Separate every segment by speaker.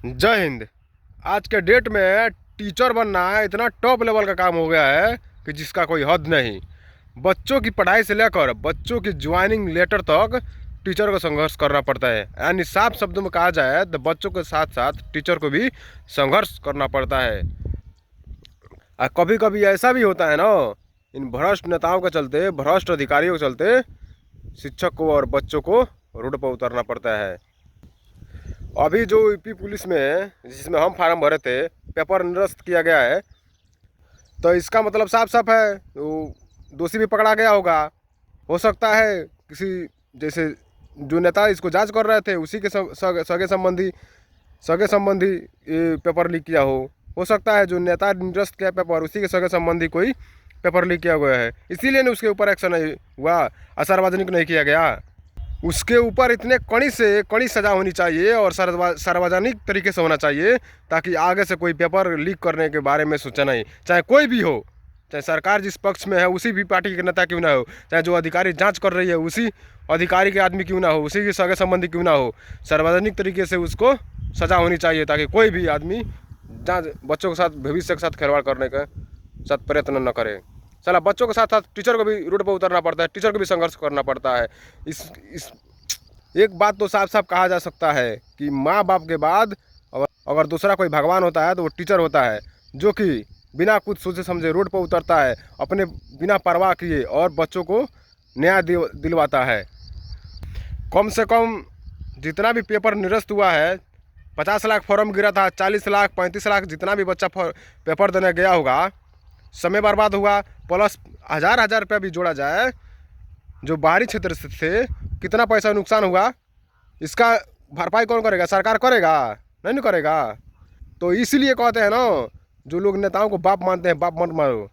Speaker 1: जय हिंद। आज के डेट में टीचर बनना इतना टॉप लेवल का काम हो गया है कि जिसका कोई हद नहीं। बच्चों की पढ़ाई से लेकर बच्चों की ज्वाइनिंग लेटर तक टीचर को संघर्ष करना पड़ता है। यानी साफ शब्दों में कहा जाए तो बच्चों के साथ साथ टीचर को भी संघर्ष करना पड़ता है। और कभी कभी ऐसा भी होता है ना, इन भ्रष्ट नेताओं के चलते, भ्रष्ट अधिकारियों के चलते शिक्षक को और बच्चों को रोड पर उतरना पड़ता है। अभी जो यूपी पुलिस में जिसमें हम फार्म भरे थे, पेपर निरस्त किया गया है, तो इसका मतलब साफ साफ है वो दोषी भी पकड़ा गया होगा। हो सकता है किसी जैसे जो नेता इसको जांच कर रहे थे उसी के सगे संबंधी ये पेपर लीक किया हो सकता है जो नेता निरस्त किया पेपर उसी के सगे संबंधी कोई पेपर लीक किया गया है, इसीलिए उसके ऊपर एक्शन नहीं हुआ और सार्वजनिक नहीं किया गया। उसके ऊपर इतने कड़ी से कड़ी सज़ा होनी चाहिए और सार्वजनिक तरीके से होना चाहिए ताकि आगे से कोई पेपर लीक करने के बारे में सोचा नहीं, चाहे कोई भी हो, चाहे सरकार जिस पक्ष में है उसी भी पार्टी के नेता क्यों ना हो, चाहे जो अधिकारी जांच कर रही है उसी अधिकारी के आदमी क्यों ना हो, उसी के सगे संबंधी क्यों ना हो, सार्वजनिक तरीके से उसको सज़ा होनी चाहिए ताकि कोई भी आदमी जांच बच्चों के साथ भविष्य के साथ खिलवाड़ करने का साथ प्रयत्न न करे। साला बच्चों के साथ साथ टीचर को भी रोड पर उतरना पड़ता है, टीचर को भी संघर्ष करना पड़ता है। इस एक बात तो साफ साफ कहा जा सकता है कि माँ बाप के बाद अगर दूसरा कोई भगवान होता है तो वो टीचर होता है, जो कि बिना कुछ सोचे समझे रोड पर उतरता है, अपने बिना परवाह किए और बच्चों को न्याय दिलवाता है। कम से कम जितना भी पेपर निरस्त हुआ है, 50 लाख फॉर्म गिरा था, 40 लाख 35 लाख जितना भी बच्चा पेपर देने गया होगा, समय बर्बाद हुआ, प्लस हज़ार रुपया भी जोड़ा जाए जो बाहरी क्षेत्र से थे, कितना पैसा नुकसान हुआ, इसका भरपाई कौन करेगा? सरकार करेगा? नहीं करेगा। तो इसीलिए कहते हैं ना, जो लोग नेताओं को बाप मानते हैं, बाप मत मारो।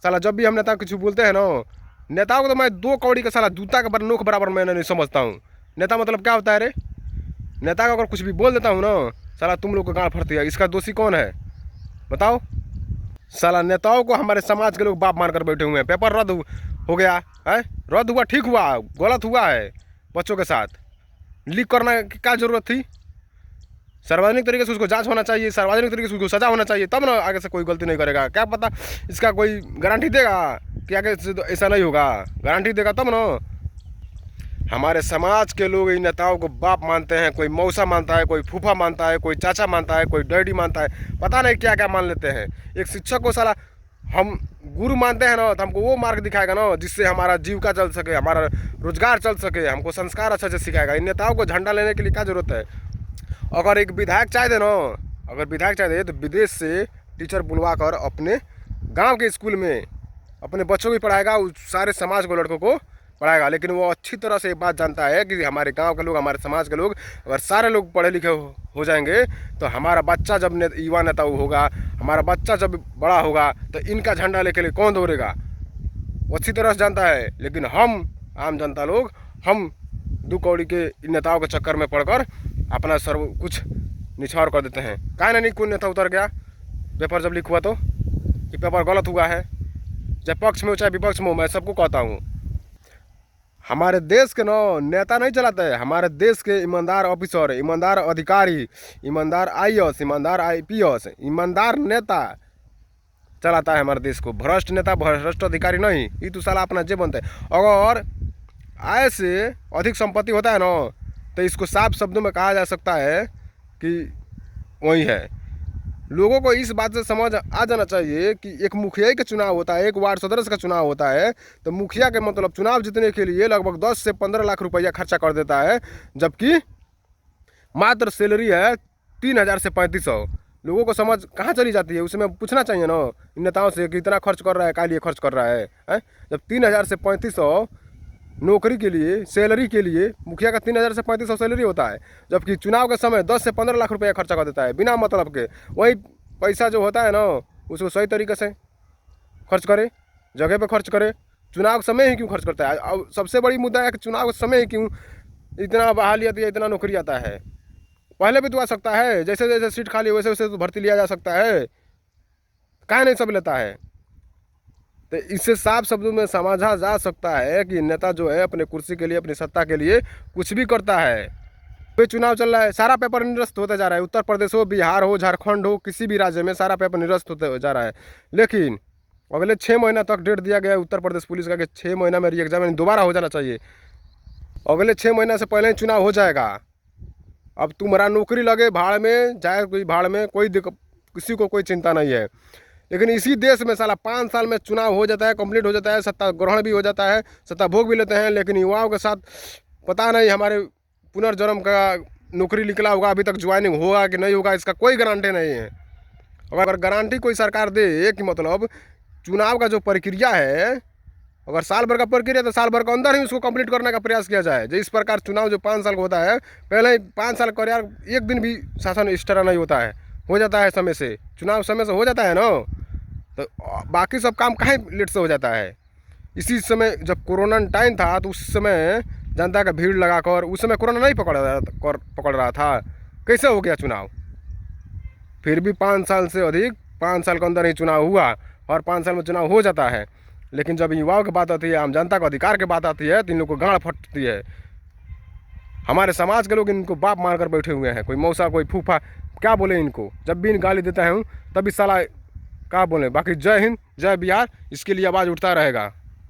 Speaker 1: साला जब भी हम नेता कुछ बोलते हैं ना, नेताओं को तो मैं 2 कौड़ी का साला जूता का नोक बराबर मैं नहीं समझता हूँ। नेता मतलब क्या होता है रे? नेता को अगर कुछ भी बोल देता हूँ ना, साला तुम लोग को गाँव फटती है, इसका दोषी कौन है बताओ? साला नेताओं को हमारे समाज के लोग बाप मानकर बैठे हुए हैं। पेपर रद्द हो गया है, रद्द हुआ, ठीक हुआ, गलत हुआ है, बच्चों के साथ लीक करना की क्या जरूरत थी? सार्वजनिक तरीके से उसको जांच होना चाहिए, सार्वजनिक तरीके से उसको सजा होना चाहिए, तब ना आगे से कोई गलती नहीं करेगा। क्या पता इसका कोई गारंटी देगा कि आगे से तो ऐसा नहीं होगा? गारंटी देगा तब ना। हमारे समाज के लोग इन नेताओं को बाप मानते हैं, कोई मौसा मानता है, कोई फूफा मानता है, कोई चाचा मानता है, कोई डैडी मानता है, पता नहीं क्या क्या मान लेते हैं। एक शिक्षक को साला हम गुरु मानते हैं ना, तो हमको वो मार्ग दिखाएगा ना जिससे हमारा जीविका चल सके, हमारा रोजगार चल सके, हमको संस्कार अच्छा से सिखाएगा। इन नेताओं को झंडा लेने के लिए क्या जरूरत है? अगर एक विधायक चाहे दे ना, अगर विधायक चाहे दे तो विदेश से टीचर बुलवा कर अपने गाँव के स्कूल में अपने बच्चों को पढ़ाएगा, उस सारे समाज को, लड़कों को पढ़ाएगा। लेकिन वो अच्छी तरह से एक बात जानता है कि हमारे गांव के लोग, हमारे समाज के लोग, अगर सारे लोग पढ़े लिखे हो जाएंगे तो हमारा बच्चा जब युवा नेता होगा, हमारा बच्चा जब बड़ा होगा तो इनका झंडा लेके लिए कौन दौड़ेगा? वो अच्छी तरह से जानता है। लेकिन हम आम जनता लोग, हम 2 कौड़ी के नेताओं के चक्कर में पड़कर अपना सर्व कुछ निछावर कर देते हैं। काहे नहीं कोई नेता उतर गया पेपर जब लीक हुआ तो, कि पेपर गलत हुआ है? चाहे पक्ष में हो चाहे विपक्ष में हो, मैं सबको कहता हूँ, हमारे देश के नेता नहीं चलाते हैं, हमारे देश के ईमानदार ऑफिसर, ईमानदार अधिकारी, ईमानदार IAS, ईमानदार IPS, ईमानदार नेता चलाता है हमारे देश को। भ्रष्ट नेता, भ्रष्ट अधिकारी नहीं। ये तो साला अपना जे बनता है। अगर आय से अधिक संपत्ति होता है ना, तो इसको साफ शब्दों में कहा जा सकता है कि वही है। लोगों को इस बात से समझ आ जाना चाहिए कि एक मुखिया का चुनाव होता है, एक वार्ड सदस्य का चुनाव होता है, तो मुखिया के मतलब चुनाव जीतने के लिए लगभग 10 से 15 लाख रुपया खर्चा कर देता है, जबकि मात्र सैलरी है 3000 से 3500। लोगों को समझ कहाँ चली जाती है? उसमें पूछना चाहिए ना इन नेताओं से कि इतना खर्च कर रहा है, क्या लिए खर्च कर रहा है? जब 3000 से 3500 नौकरी के लिए, सैलरी के लिए, मुखिया का 3000 से 3500 सैलरी होता है, जबकि चुनाव के समय 10 से 15 लाख रुपया खर्चा कर देता है बिना मतलब के। वही पैसा जो होता है ना, उसको सही तरीके से खर्च करे, जगह पे खर्च करे। चुनाव के समय ही क्यों खर्च करता है? अब सबसे बड़ी मुद्दा है कि चुनाव के समय ही क्यों इतना बहाली आती है, इतना नौकरी आता है? पहले भी तो आ सकता है, जैसे जैसे सीट खाली वैसे वैसे तो भर्ती लिया जा सकता है, काहे नहीं सब लेता है? तो इससे साफ शब्दों में समझा जा सकता है कि नेता जो है अपने कुर्सी के लिए, अपनी सत्ता के लिए कुछ भी करता है। कोई चुनाव चल रहा है, सारा पेपर निरस्त होता जा रहा है। उत्तर प्रदेश हो, बिहार हो, झारखंड हो, किसी भी राज्य में सारा पेपर निरस्त होते जा रहा है। लेकिन अगले 6 महीना तक डेट दिया गया है उत्तर प्रदेश पुलिस का कि 6 महीना में री एग्जामिनेशन दोबारा हो जाना चाहिए। अगले 6 महीना से पहले ही चुनाव हो जाएगा। अब तुम्हारा नौकरी लगे भाड़ में, जाए कोई भाड़ में, कोई किसी को कोई चिंता नहीं है। लेकिन इसी देश में साला 5 साल में चुनाव हो जाता है, कंप्लीट हो जाता है, सत्ता ग्रहण भी हो जाता है, सत्ता भोग भी लेते हैं। लेकिन युवाओं के साथ पता नहीं हमारे पुनर्जन्म का नौकरी निकला होगा, अभी तक ज्वाइनिंग होगा कि नहीं होगा, इसका कोई गारंटी नहीं है। अगर गारंटी कोई सरकार दे कि मतलब चुनाव का जो प्रक्रिया है, अगर साल भर का प्रक्रिया तो साल भर के अंदर ही उसको कंप्लीट करने का प्रयास किया जाए। जो इस प्रकार चुनाव जो 5 साल का होता है, पहले ही 5 साल कर यार, एक दिन भी शासन इस तरह नहीं होता है, हो जाता है समय से, चुनाव समय से हो जाता है ना, तो बाकी सब काम काहे लेट से हो जाता है। इसी समय जब कोरोना टाइम था तो उस समय जनता का भीड़ लगाकर, उस समय कोरोना नहीं पकड़ रहा था, कैसे हो गया चुनाव। फिर भी 5 साल से अधिक, 5 साल के अंदर ही चुनाव हुआ और 5 साल में चुनाव हो जाता है। लेकिन जब युवाओं की बात आती है, आम जनता को अधिकार की बात आती है, तो इन लोग को गांड फटती है। हमारे समाज के लोग इनको बाप मारकर बैठे हुए हैं, कोई मौसा, कोई फूफा, क्या बोले इनको। जब भी इन गाली देता हूँ तभी साला क्या बोले। बाकी जय हिंद, जय बिहार, इसके लिए आवाज़ उठता रहेगा।